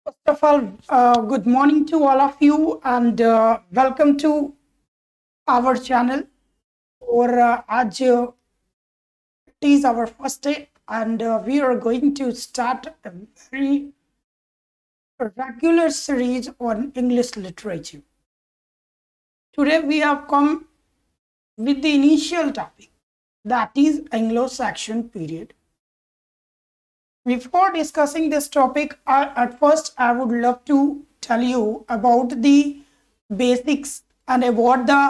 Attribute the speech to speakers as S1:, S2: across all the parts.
S1: First of all, good morning to all of you and welcome to our channel. और आज it is our first day and we are going to start a very regular series on English literature. Today we have come with the initial topic, that is Anglo-Saxon period. Before discussing this topic, at first I would love to tell you about the basics and about the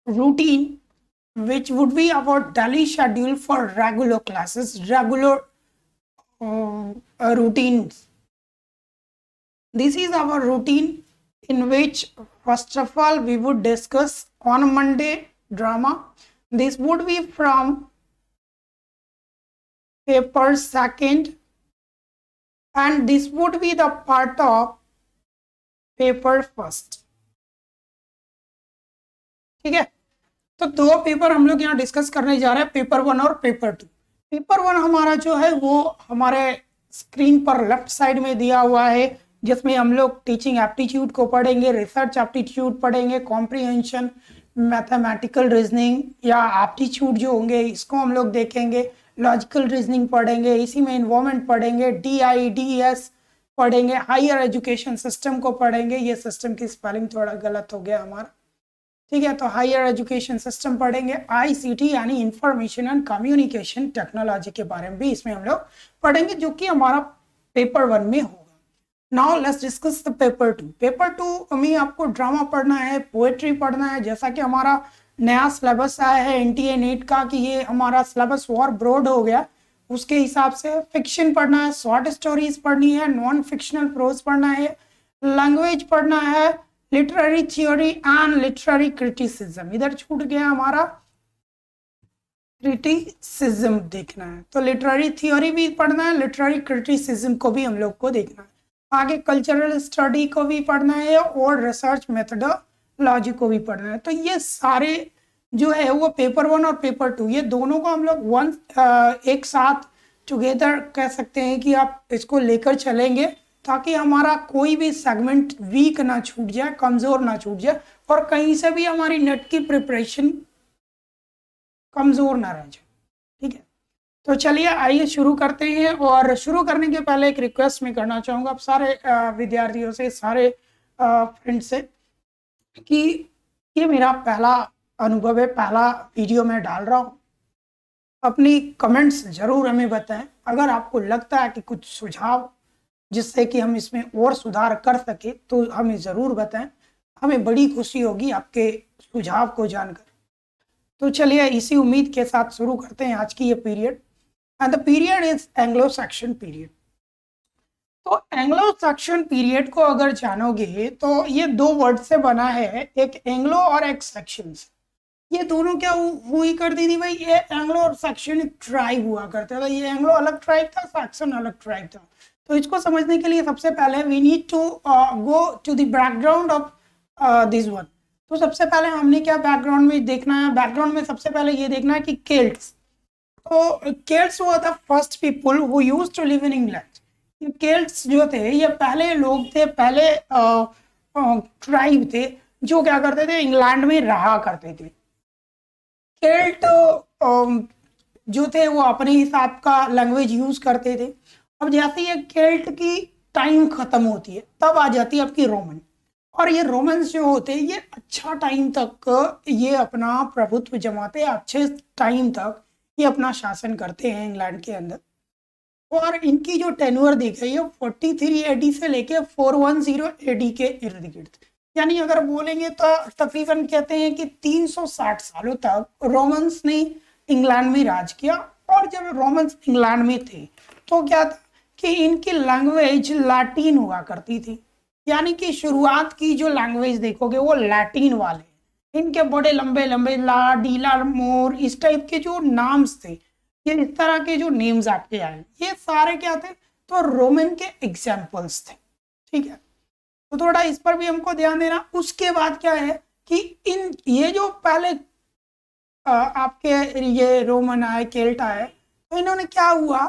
S1: routine which would be our daily schedule for regular classes, regular routines. This is our routine in which first of all we would discuss on Monday drama. This would be from paper second and this would be the part of paper first. ठीक है, तो दो paper हम लोग यहाँ discuss करने जा रहे हैं, पेपर 1 और पेपर 2। पेपर 1 हमारा जो है वो हमारे स्क्रीन पर लेफ्ट साइड में दिया हुआ है, जिसमें हम लोग टीचिंग एप्टीट्यूड को पढ़ेंगे, रिसर्च एप्टीट्यूड पढ़ेंगे, कॉम्प्रिहेंशन, मैथमेटिकल रीजनिंग या एप्टीट्यूड जो होंगे इसको हम लोग देखेंगे, लॉजिकल रीजनिंग पढ़ेंगे, इसी में इन्वॉल्वमेंट पढ़ेंगे, DIDS पढ़ेंगे, हायर एजुकेशन सिस्टम को पढ़ेंगे। ये सिस्टम की स्पेलिंग थोड़ा गलत हो गया हमारा, ठीक है। तो हायर एजुकेशन सिस्टम पढ़ेंगे, ICT यानी इंफॉर्मेशन एंड कम्युनिकेशन टेक्नोलॉजी के बारे में भी इसमें हम लोग पढ़ेंगे, जो कि हमारा पेपर 1 में होगा। Now let's discuss the paper 2। Paper 2 में आपको ड्रामा पढ़ना है, पोएट्री पढ़ना है। जैसा कि हमारा नया सिलेबस आया है NTA NEET का कि ये हमारा सिलेबस और ब्रॉड हो गया, उसके हिसाब से फिक्शन पढ़ना है, शॉर्ट स्टोरीज पढ़नी है, नॉन फिक्शनल प्रोज पढ़ना है, लैंग्वेज पढ़ना है, literary theory and literary criticism. इधर छूट गया हमारा क्रिटिसिज्म देखना है, तो लिटरेरी थ्योरी भी पढ़ना है, लिटरेरी क्रिटिसिज्म को भी हम लोग को देखना है। आगे कल्चरल स्टडी को भी पढ़ना है और रिसर्च मेथडोलॉजी को भी पढ़ना है। तो ये सारे जो है वो पेपर 1 और पेपर 2 ये दोनों को हम लोग एक साथ टुगेदर कह सकते हैं कि आप इसको लेकर चलेंगे, ताकि हमारा कोई भी सेगमेंट वीक ना छूट जाए, कमज़ोर ना छूट जाए और कहीं से भी हमारी नेट की प्रिपरेशन कमज़ोर ना रह जाए, ठीक है। तो चलिए आइए शुरू करते हैं। और शुरू करने के पहले एक रिक्वेस्ट मैं करना चाहूँगा आप सारे विद्यार्थियों से, सारे फ्रेंड्स से, कि ये मेरा पहला अनुभव है, पहला वीडियो मैं डाल रहा हूँ। अपनी कमेंट्स ज़रूर हमें बताएं। अगर आपको लगता है कि कुछ सुझाव जिससे कि हम इसमें और सुधार कर सके तो हमें ज़रूर बताएं, हमें बड़ी खुशी होगी आपके सुझाव को जानकर। तो चलिए इसी उम्मीद के साथ शुरू करते हैं आज की ये period, and the period is Anglo Saxon period. तो एंग्लो सैक्सन पीरियड को अगर जानोगे तो ये दो वर्ड से बना है, एक एंग्लो और एक सैक्सन। ये दोनों क्या हुई करती थी भाई, ये एंग्लो और सैक्सन ट्राइब हुआ करता था। ये एंग्लो अलग ट्राइब था, सैक्सन अलग ट्राइब था। तो इसको समझने के लिए सबसे पहले we need to go to the background of this one. तो सबसे पहले हमने क्या बैकग्राउंड में देखना है, बैकग्राउंड में सबसे पहले ये देखना है कि केल्ट्स। तो केल्ट्स वो the first people who used to live in England. ये केल्ट्स जो थे ये पहले लोग थे, पहले ट्राइब थे जो क्या करते थे, इंग्लैंड में रहा करते थे। केल्ट जो थे वो अपने हिसाब का लैंग्वेज यूज करते थे। अब जैसे ये केल्ट की टाइम खत्म होती है तब आ जाती है आपकी रोमन, और ये रोमन्स जो होते हैं ये अच्छा टाइम तक ये अपना प्रभुत्व जमाते हैं, अच्छे टाइम तक ये अपना शासन करते हैं इंग्लैंड के अंदर। और इनकी जो टेन्योर दी गई है 43 AD से लेके 410 AD के इर्द गिर्द, यानी अगर बोलेंगे तो तकरीबन कहते हैं कि 360 सालों तक रोमन्स ने इंग्लैंड में राज किया। और जब रोमन्स इंग्लैंड में थे तो क्या था कि इनकी लैंग्वेज लैटिन हुआ करती थी, यानी कि शुरुआत की जो लैंग्वेज देखोगे वो लैटिन वाले। इनके बड़े लंबे लंबे ला, डीला, मोर, इस टाइप के जो नाम्स थे, ये इस तरह के जो नेम्स आपके आए, ये सारे क्या थे, तो रोमन के एग्जाम्पल्स थे, ठीक है। तो थोड़ा इस पर भी हमको ध्यान देना। उसके बाद क्या है कि इन ये जो पहले आपके ये रोमन आए, केल्ट आए, तो इन्होंने क्या हुआ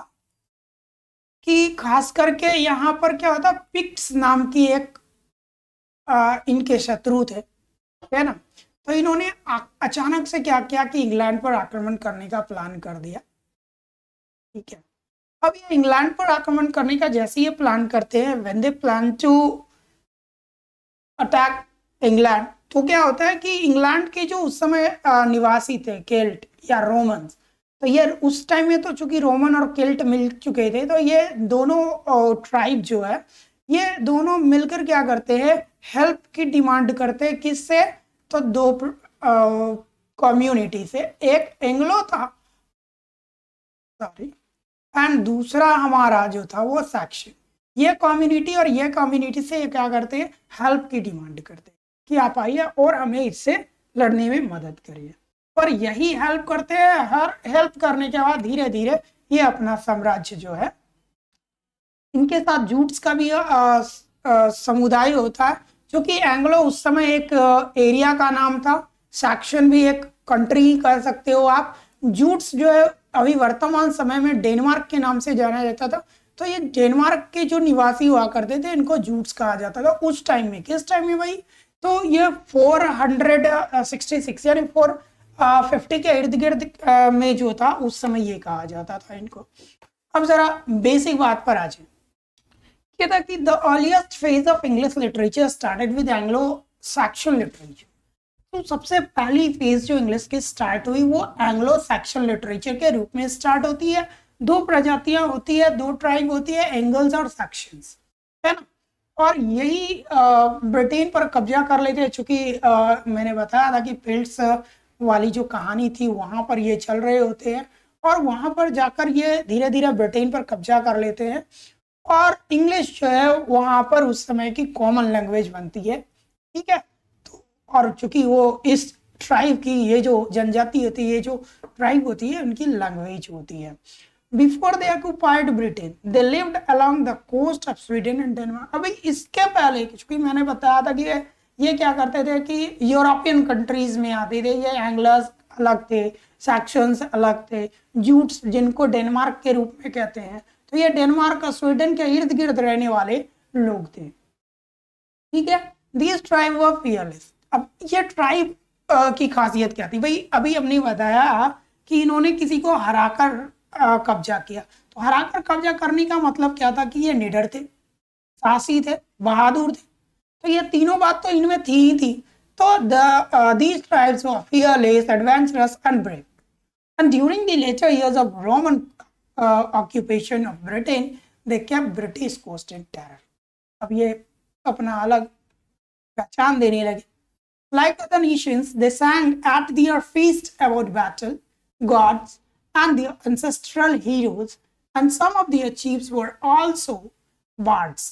S1: कि खास करके यहाँ पर क्या होता, पिक्ट्स नाम की एक इनके शत्रु थे, है ना। तो इन्होंने अचानक से क्या किया कि इंग्लैंड पर आक्रमण करने का प्लान कर दिया। ठीक है, अब ये इंग्लैंड पर आक्रमण करने का जैसे ये प्लान करते हैं, when they plan to attack England, तो क्या होता है कि इंग्लैंड के जो उस समय निवासी थे केल्ट या रोमन्स, तो ये उस टाइम में तो चूंकि रोमन और केल्ट मिल चुके थे, तो ये दोनों ट्राइब जो है ये दोनों मिलकर क्या करते हैं, हेल्प की डिमांड करते हैं। किससे? तो दो कम्युनिटी से, एक एंग्लो था, सॉरी, एंड दूसरा हमारा जो था वो सैक्शन। ये कम्युनिटी और ये कम्युनिटी से क्या करते हैं, हेल्प की डिमांड करते हैं कि आप आइए और हमें इससे लड़ने में मदद करिए। और यही हेल्प करते हैं। हर हेल्प करने के बाद धीरे धीरे ये अपना साम्राज्य जो है, इनके साथ जूट्स का भी समुदाय होता है, जो कि एंग्लो उस समय एक एरिया का नाम था, सैक्शन भी एक कंट्री कह सकते हो आप। जूट्स जो है अभी वर्तमान समय में डेनमार्क के नाम से जाना जाता था। तो ये डेनमार्क के जो निवासी हुआ करते थे इनको जूट्स कहा जाता था उस टाइम में। किस टाइम में भाई? तो ये 466 यानी 450 के इर्द गिर्द में जो था उस समय ये कहा जाता था इनको। अब जरा बेसिक बात पर आ जाए, कहता कि the earliest phase of English literature started with Anglo Saxon literature. तो सबसे पहली फेज जो इंग्लिश की स्टार्ट हुई वो एंग्लो सैक्सन लिटरेचर के रूप में स्टार्ट होती है। दो प्रजातियां होती है, दो ट्राइब होती है, एंगल्स और सैक्शंस, है ना। और यही ब्रिटेन पर कब्जा कर लेते हैं, चूंकि मैंने बताया था कि फील्ड्स वाली जो कहानी थी वहां पर ये चल रहे होते हैं, और वहां पर जाकर ये धीरे धीरे ब्रिटेन पर कब्जा कर लेते हैं। और इंग्लिश जो है वहां पर उस समय की कॉमन लैंग्वेज बनती है। ठीक है, तो और चूंकि वो इस ट्राइब की, ये जो जनजाति होती है, ये जो ट्राइब होती है, उनकी लैंग्वेज होती है। Before they occupied Britain they lived along the coast of Sweden and Denmark. अभी इसके पहले, क्योंकि मैंने बताया था कि ये क्या करते थे कि यूरोपियन कंट्रीज में आते थे। ये एंग्लर्स अलग थे, सैक्शंस अलग थे, जूट्स जिनको डेनमार्क के रूप में कहते हैं, तो ये डेनमार्क और स्वीडन के इर्द गिर्द रहने वाले लोग थे। ठीक है, दिस ट्राइब वर फियरलेस। अब ये ट्राइब की खासियत क्या थी भाई? अभी हमने बताया कि इन्होंने किसी को हराकर कब्जा किया। तो हराकर कब्जा करने का मतलब क्या था कि ये निडर थे, साहसी थे, बहादुर थे। तो ये तीनों बात तो इनमें थी ही थी। तो these tribes were fearless, adventurous and brave. And during the later years of Roman occupation of Britain, they kept British coast in terror. अब ये अपना अलग पहचान देने लगे। Like other nations, they sang at their feast about battle, gods, and their ancestral heroes, and some of their chiefs were also bards.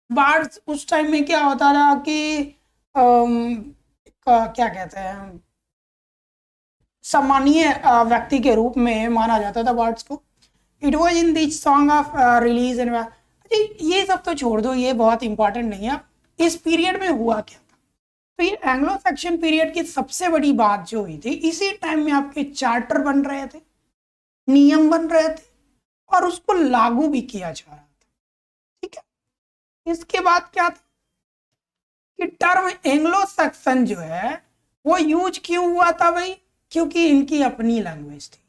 S1: Bards उस time में क्या होता था कि क्या कहते हैं, सम्मानीय व्यक्ति के रूप में माना जाता था बार्ड्स को। It was in this song of release and, ये सब तो छोड़ दो, ये बहुत इंपॉर्टेंट नहीं है। इस पीरियड में हुआ क्या था? तो ये एंग्लो सैक्सन पीरियड की सबसे बड़ी बात जो हुई थी, इसी टाइम में आपके चार्टर बन रहे थे, नियम बन रहे थे, और उसको लागू भी किया जा रहा था। ठीक है, इसके बाद क्या था कि टर्म एंग्लो सैक्सन जो है वो यूज क्यों हुआ था भाई? क्योंकि इनकी अपनी लैंग्वेज थी,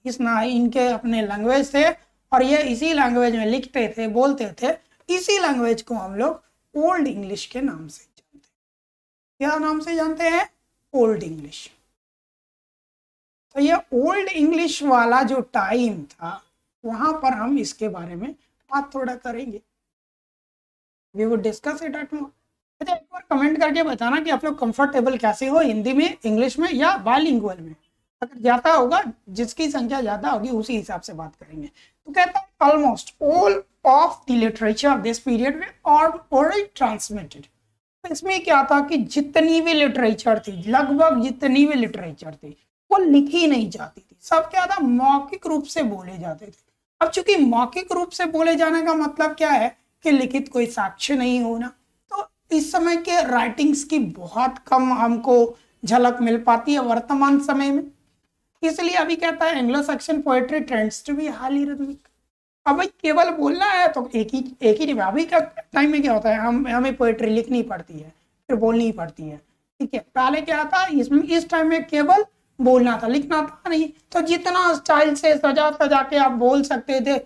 S1: इनके अपने लैंग्वेज थे, और ये इसी लैंग्वेज में लिखते थे, बोलते थे। इसी लैंग्वेज को हम लोग ओल्ड इंग्लिश के नाम से जानते हैं। क्या नाम से जानते हैं? Old English. तो ये ओल्ड इंग्लिश वाला जो टाइम था, वहां पर हम इसके बारे में बात थोड़ा करेंगे। We would discuss it at more. अच्छा, एक बार कमेंट करके बताना कि आप लोग कंफर्टेबल कैसे हो, हिंदी में, इंग्लिश में या बाइलिंगुअल में। अगर ज्यादा होगा, जिसकी संख्या ज्यादा होगी उसी हिसाब से बात करेंगे। तो कहता है almost all of the literature of this period में ऑलरेडी ट्रांसमिटेड। इसमें क्या था कि जितनी भी लिटरेचर थी, लगभग जितनी भी लिटरेचर थी, वो लिखी नहीं जाती थी। सब क्या था? मौखिक रूप से बोले जाते थे। अब चूंकि मौखिक रूप से बोले जाने का मतलब क्या है कि लिखित कोई साक्ष्य नहीं होना, तो इस समय के राइटिंग्स की बहुत कम हमको झलक मिल पाती है वर्तमान समय में। इसलिए अभी कहता है Anglo Saxon poetry trends to be highly rhythmic. अब भाई केवल बोलना है तो एक ही नहीं। अभी का टाइम में क्या होता है, हमें पोएट्री लिखनी पड़ती है, फिर बोलनी पड़ती है। ठीक है, पहले क्या था, इसमें इस टाइम में केवल बोलना था, लिखना था नहीं। तो जितना स्टाइल से सजा सजा के आप बोल सकते थे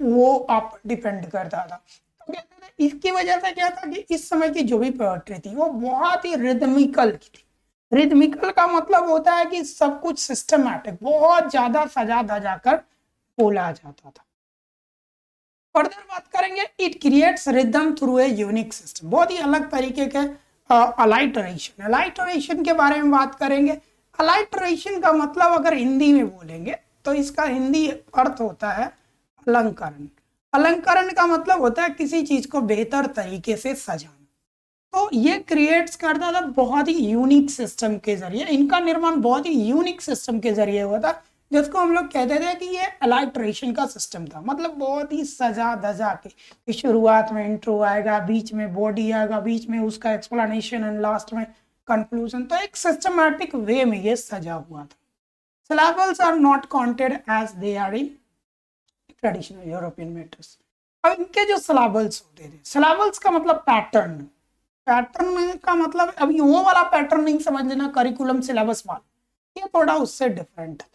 S1: वो आप डिपेंड करता था। तो कहते थे इसकी वजह से क्या था कि इस समय की जो भी पोएट्री थी वो बहुत ही रिदमिकल की थी। रिदमिकल का मतलब होता है कि सब कुछ सिस्टमैटिक, बहुत ज्यादा सजा धजा कर बोला जाता था। फर्दर बात करेंगे, it creates rhythm through a unique system, बहुत ही अलग तरीके के अलाइटरेशन। अलाइटरेशन के बारे में बात करेंगे। अलाइटरेशन का मतलब अगर हिंदी में बोलेंगे तो इसका हिंदी अर्थ होता है अलंकरण। अलंकरण का मतलब होता है किसी चीज को बेहतर तरीके से सजाना। तो ये क्रिएट्स करता था बहुत ही यूनिक सिस्टम के जरिए। इनका निर्माण बहुत ही यूनिक सिस्टम के जरिए हुआ था, जिसको हम लोग कहते थे कि ये अलाइट्रेशन का सिस्टम था। मतलब बहुत ही सजा धजा के, शुरुआत में इंट्रो आएगा, बीच में बॉडी आएगा, बीच में उसका एक्सप्लेनेशन एंड लास्ट में कंक्लूजन। तो एक सिस्टमैटिक वे में ये सजा हुआ था। Syllables are not counted as they are in traditional European meters. अब इनके जो सिलेबल्स होते थे, सिलेबल्स का मतलब पैटर्न। पैटर्न का मतलब अभी वो वाला पैटर्न नहीं समझना करिकुलम सिलेबस वाला, ये थोड़ा उससे डिफरेंट है।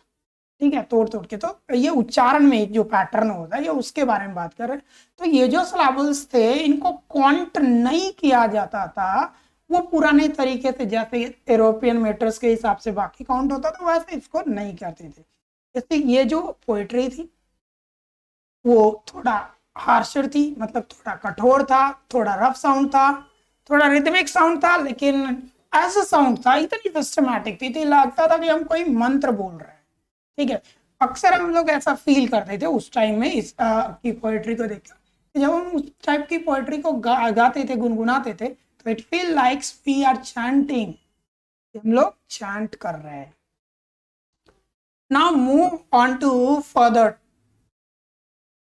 S1: ठीक है, तोड़ तोड़ के तो ये उच्चारण में जो पैटर्न होता है ये उसके बारे में बात कर रहे हैं। तो ये जो सिलेबल्स थे इनको काउंट नहीं किया जाता था वो पुराने तरीके से, जैसे यूरोपियन मेटर्स के हिसाब से बाकी काउंट होता था वैसे इसको नहीं करते थे। इसलिए ये जो पोएट्री थी वो थोड़ा हार्शर थी, मतलब थोड़ा कठोर था, थोड़ा रफ साउंड था, थोड़ा रिदमिक साउंड था, लेकिन ऐसा साउंड था, इतनी सिस्टमैटिक थी, लगता था कि हम कोई मंत्र बोल रहे हैं। ठीक है, अक्सर हम लोग ऐसा फील करते थे उस टाइम में इस की पोएट्री को देखकर। जब हम उस टाइप की पोएट्री को गाते थे, गुनगुनाते थे, तो it feel likes we are chanting, हम लोग चैंट कर रहे हैं। Now move on to further.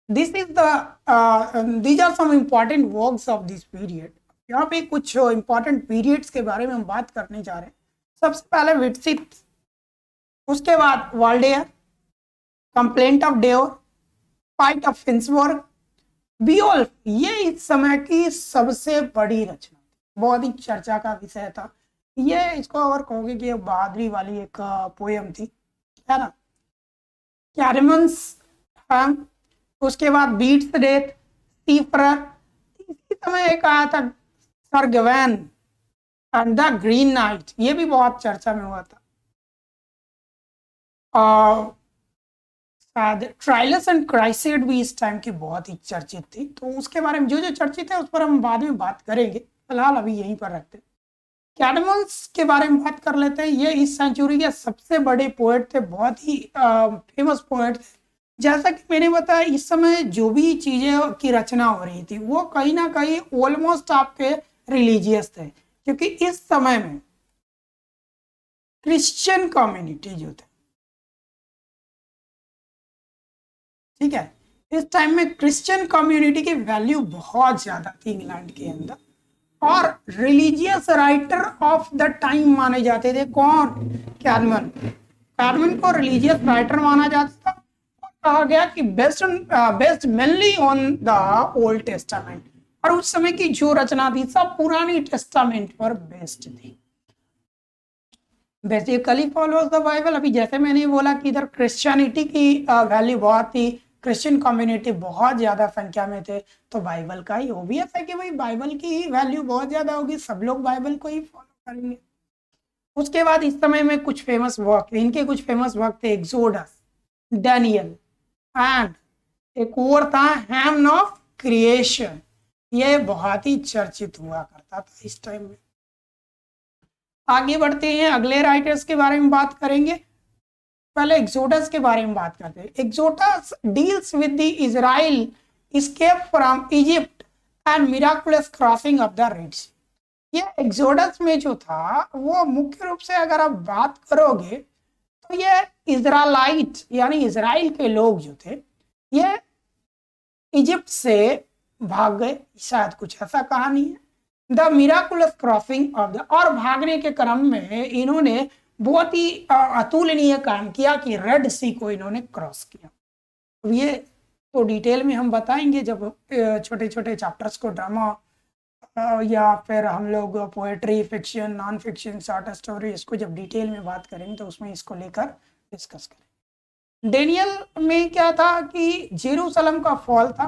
S1: This is the these are some important works of this period. यहाँ पे कुछ इंपॉर्टेंट पीरियड्स के बारे में हम बात करने जा रहे हैं। सबसे पहले विटसिट, उसके बाद Waldere, complaint of Deor, fight of Finnsburg, Beowulf. ये इस समय की सबसे बड़ी रचना, बहुत ही चर्चा का विषय था ये। इसको अगर कहोगे कि बहादुरी वाली एक पोयम थी, है ना। कैरेमंस, उसके बाद बीट्स डेथ, सीफरर। इसी समय एक आया था sir Gawain and the green knight, ये भी बहुत चर्चा में हुआ था। शायद ट्रायलस एंड क्राइसेड भी इस टाइम की बहुत ही चर्चित थी। तो उसके बारे में जो जो चर्चित है उस पर हम बाद में बात करेंगे, फिलहाल अभी यहीं पर रखते हैं। कैडेमंस के बारे में बात कर लेते हैं। ये इस सेंचुरी के सबसे बड़े पोएट थे, बहुत ही फेमस पोएट थे। जैसा कि मैंने बताया, इस समय जो भी चीजें की रचना हो रही थी वो कहीं ना कहीं ऑलमोस्ट आपके रिलीजियस थे, क्योंकि इस समय में क्रिश्चियन कम्युनिटी जो थे, ठीक है, इस टाइम में क्रिश्चियन कम्युनिटी की वैल्यू बहुत ज्यादा थी इंग्लैंड के अंदर। और religious writer of the time माने जाते थे कौन? कैडमन। कैडमन को रिलीजियस राइटर माना जाता था। कहा गया कि based mainly on the old testament, और उस समय की जो रचना थी सब पुरानी टेस्टामेंट पर बेस्ड थी। Basically follows the Bible. अभी जैसे मैंने बोला कि इधर क्रिश्चियनिटी की वैल्यू बहुत थी, क्रिश्चियन कम्युनिटी बहुत ज्यादा संख्या में थे, तो बाइबल का ही ओबियस है कि भाई बाइबल की ही वैल्यू बहुत ज्यादा होगी, सब लोग बाइबल को ही फॉलो करेंगे। उसके बाद इस समय में कुछ फेमस वर्क, इनके कुछ फेमस वर्क थे, एक्सोडस, डैनियल, एंड एक और था हेमन ऑफ क्रिएशन। ये बहुत ही चर्चित हुआ करता था इस टाइम में। आगे बढ़ते हैं, अगले राइटर्स के बारे में बात करेंगे। पहले एक्सोडस के बारे में बात करते हैं। Exodus deals with the Israel escape from Egypt and miraculous crossing of the Red Sea. ये एक्सोडस में जो था वो मुख्य रूप से अगर आप बात करोगे तो ये इजराइलाइट यानी इजराइल के लोग जो थे ये इजिप्ट से भाग गए, शायद कुछ ऐसा कहानी है। The miraculous crossing of the, और भागने के क्रम में इन्होंने बहुत ही अतुलनीय काम किया कि रेड सी को इन्होंने क्रॉस किया। अब ये तो डिटेल में हम बताएंगे जब छोटे छोटे चैप्टर्स को, ड्रामा या फिर हम लोग poetry, fiction, non fiction, short story, इसको जब डिटेल में बात करेंगे तो उसमें इसको लेकर डिस्कस करेंगे। डेनियल में क्या था कि जेरूसलम का फॉल था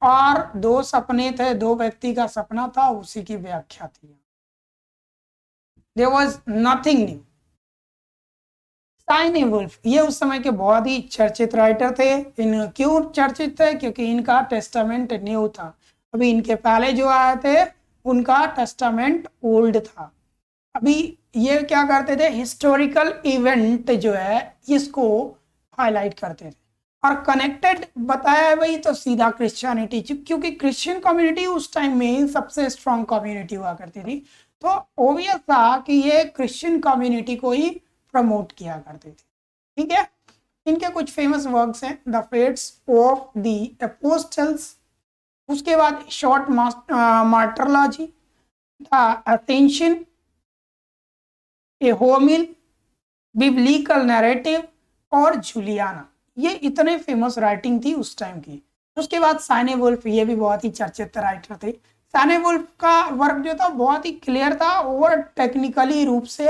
S1: और दो सपने थे, दो व्यक्ति का सपना था, उसी की व्याख्या थी। There was nothing new. Cynewulf ये उस समय के बहुत ही चर्चित राइटर थे। इन क्यों चर्चित थे? क्योंकि इनका टेस्टामेंट न्यू था। अभी इनके पहले जो आए थे उनका टेस्टामेंट ओल्ड था। अभी ये क्या करते थे, हिस्टोरिकल इवेंट जो है इसको हाईलाइट करते थे और कनेक्टेड बताया है भाई तो सीधा क्रिश्चियनिटी, क्योंकि क्रिश्चियन कम्युनिटी उस टाइम में सबसे स्ट्रॉन्ग कम्युनिटी हुआ करती थी, तो ओबियस था कि ये क्रिश्चियन कम्युनिटी को ही प्रमोट किया करते थे। ठीक है, इनके कुछ फेमस वर्क्स हैं, the fates of the apostles, उसके बाद short martyrology, the Ascension, a homily, biblical narrative और जूलियाना। ये इतने फेमस राइटिंग थी उस टाइम की। उसके बाद साइने वुल्फ, ये भी बहुत ही चर्चित राइटर थे। साइने वुल्फ का वर्क जो था बहुत ही क्लियर था और टेक्निकली रूप से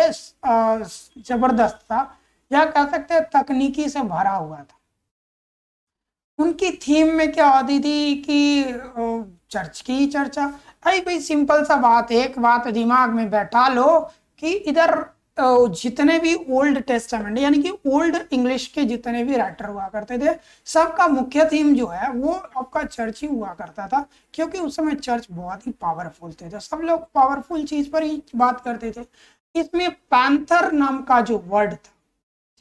S1: जबरदस्त था, या कह सकते हैं तकनीकी से भरा हुआ था। उनकी थीम में क्या होती थी कि चर्च की चर्चा। भाई सिंपल सा बात, एक बात दिमाग में बैठा लो कि इधर जितने भी ओल्ड टेस्टामेंट यानी कि ओल्ड इंग्लिश के जितने भी राइटर हुआ करते थे, सबका मुख्य थीम जो है वो आपका चर्च ही हुआ करता था, क्योंकि उस समय चर्च बहुत ही पावरफुल थे, तो सब लोग पावरफुल चीज पर ही बात करते थे। इसमें पैंथर नाम का जो वर्ड था,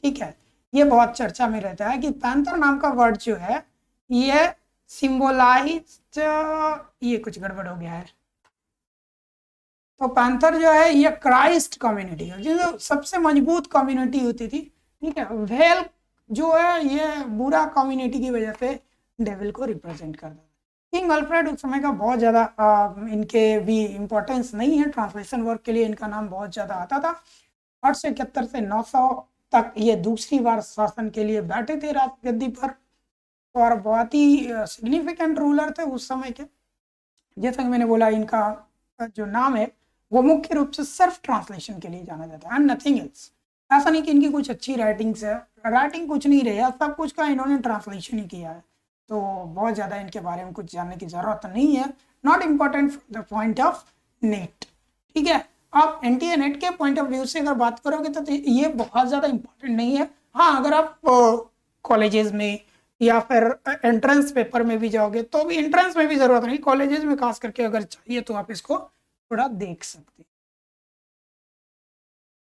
S1: ठीक है, ये बहुत चर्चा में रहता है कि पैंथर नाम का वर्ड जो है ये सिंबलाइज, ये कुछ गड़बड़ हो गया है। तो पैंथर जो है ये क्राइस्ट कम्युनिटी है, जो सबसे मजबूत कम्युनिटी होती थी। ठीक है, वेल जो है ये बुरा कम्युनिटी की वजह से डेविल को रिप्रेजेंट करता है। किंग अल्फ्रेड उस समय का बहुत ज़्यादा इनके भी इम्पोर्टेंस नहीं है, ट्रांसलेशन वर्क के लिए इनका नाम बहुत ज़्यादा आता था। 871 से 900 तक ये दूसरी बार शासन के लिए बैठे थे राजगद्दी पर और बहुत ही सिग्निफिकेंट रूलर थे उस समय के। जैसा कि मैंने बोला, इनका जो नाम है वो मुख्य रूप से सिर्फ ट्रांसलेशन के लिए जाना जाता है एंड नथिंग एल्स। ऐसा नहीं कि इनकी कुछ अच्छी राइटिंग्स है, राइटिंग कुछ नहीं रही है, सब कुछ का इन्होंने ट्रांसलेशन ही किया है, तो बहुत ज़्यादा इनके बारे में कुछ जानने की ज़रूरत नहीं है। Not important from the point of net. ठीक है, आप एनटीए नेट के पॉइंट ऑफ व्यू से अगर बात करोगे तो ये बहुत ज़्यादा इम्पोर्टेंट नहीं है। हाँ, अगर आप कॉलेजेस में या फिर एंट्रेंस पेपर में भी जाओगे तो भी, एंट्रेंस में भी ज़रूरत नहीं, कॉलेजेस में खास करके अगर चाहिए तो आप इसको थोड़ा देख सकते।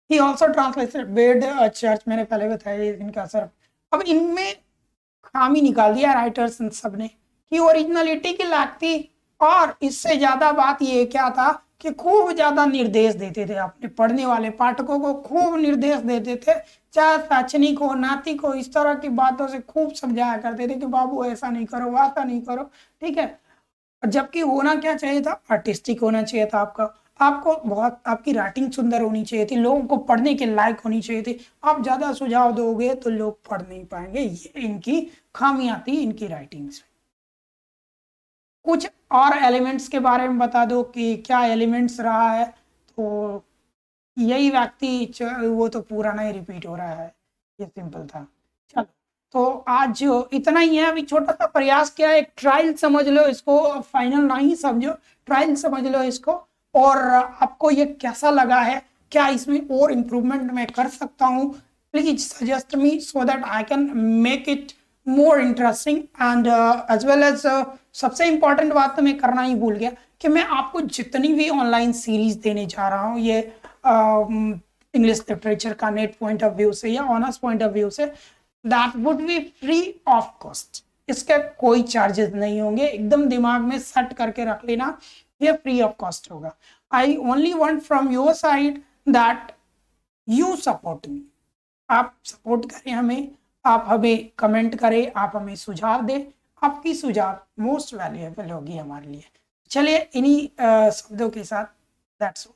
S1: He also translated bed church, मैंने पहले बताया इनका सर। अब इनमें खामी निकाल दिया राइटर्स सब ने कि ओरिजिनलिटी की लायक थी, और इससे ज्यादा बात ये क्या था कि खूब ज्यादा निर्देश देते थे अपने पढ़ने वाले पाठकों को, खूब निर्देश देते थे, चाहे शैक्षणिक हो, नातिक हो, इस तरह की बातों से खूब समझाया करते थे कि बाबू ऐसा नहीं करो, वैसा नहीं करो। ठीक है, जबकि होना क्या चाहिए था, आर्टिस्टिक होना चाहिए था आपको बहुत, आपकी राइटिंग सुंदर होनी चाहिए थी, लोगों को पढ़ने के लायक होनी चाहिए थी। आप ज्यादा सुझाव दोगे तो लोग पढ़ नहीं पाएंगे, ये इनकी खामियां थी इनकी राइटिंग्स में। कुछ और एलिमेंट्स के बारे में बता दो कि क्या एलिमेंट्स रहा है, तो यही व्यक्ति, वो तो पूरा नहीं रिपीट हो रहा है, ये सिंपल था। चलो, तो आज इतना ही है। अभी छोटा सा प्रयास किया, एक ट्रायल समझ लो इसको, फाइनल नहीं समझो, ट्रायल समझ लो इसको, और आपको ये कैसा लगा है, क्या इसमें और इम्प्रूवमेंट मैं कर सकता हूँ, please suggest me so that I can make it more interesting and as well as. सबसे इंपॉर्टेंट बात तो मैं करना ही भूल गया कि मैं आपको जितनी भी ऑनलाइन सीरीज देने जा रहा हूँ, ये इंग्लिश लिटरेचर का नेट पॉइंट ऑफ व्यू से या ऑनर्स पॉइंट ऑफ व्यू से, that would be free of cost. इसके कोई चार्जेस नहीं होंगे, एकदम दिमाग में सेट करके रख लेना, ये फ्री ऑफ कॉस्ट होगा। I only want from your side that you support me, आप सपोर्ट करें हमें, आप हमें कमेंट करें, आप हमें सुझाव दें, आपकी सुझाव मोस्ट वैल्यूएबल होगी हमारे लिए। चलिए, इन्हीं शब्दों के साथ दैट्स